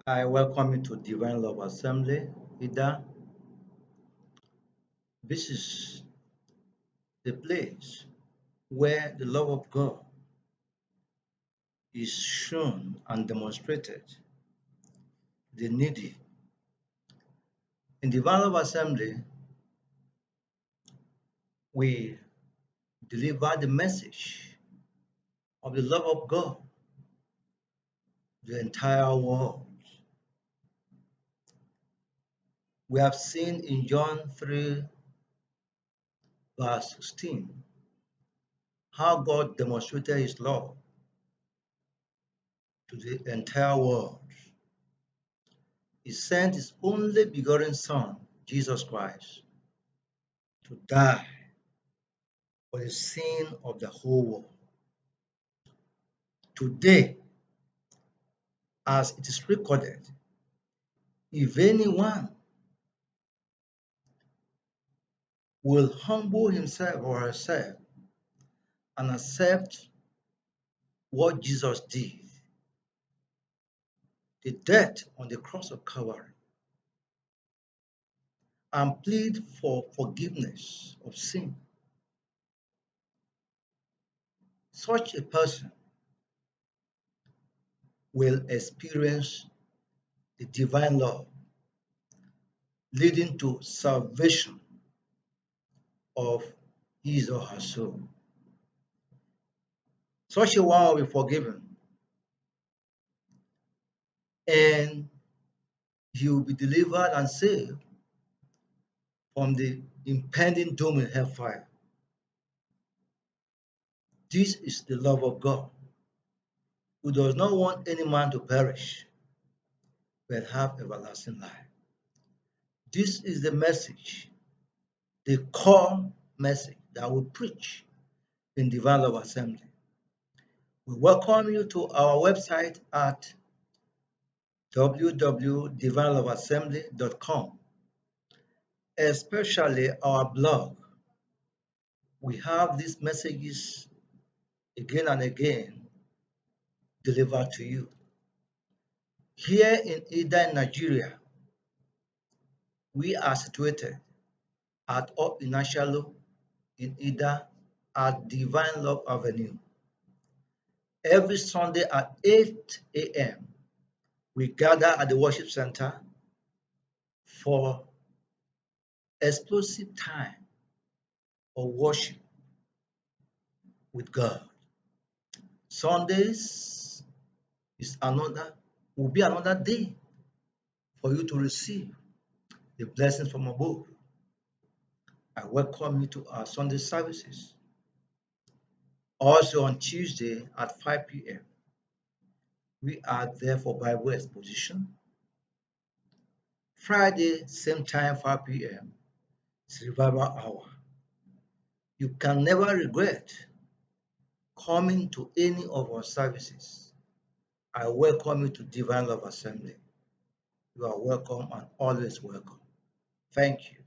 I welcome you to Divine Love Assembly, Idah. This is the place where the love of God is shown and demonstrated to the needy. In Divine Love Assembly, we deliver the message of the love of God to the entire world. We have seen in John 3, verse 16, how God demonstrated his love to the entire world. He sent his only begotten Son, Jesus Christ, to die for the sin of the whole world. Today, as it is recorded, if anyone will humble himself or herself and accept what Jesus did, the death on the cross of Calvary, and plead for forgiveness of sin, such a person will experience the divine love leading to salvation of his or her soul. Such a one will be forgiven, and he will be delivered and saved from the impending doom in hellfire. This is the love of God, who does not want any man to perish, but have everlasting life. This is the message, the core message that we preach in Divine Love Assembly. We welcome you to our website at www.divineloveassembly.com, especially our blog. We have these messages again and again delivered to you. Here in Idah, Nigeria, we are situated at Up Inashalo in Idah at Divine Love Avenue. Every Sunday at 8 a.m., we gather at the worship center for explosive time of worship with God. Sundays will be another day for you to receive the blessings from above. I welcome you to our Sunday services. Also on Tuesday at 5 p.m., we are there for Bible exposition. Friday, same time, 5 p.m., is revival hour. You can never regret coming to any of our services. I welcome you to Divine Love Assembly. You are welcome and always welcome. Thank you.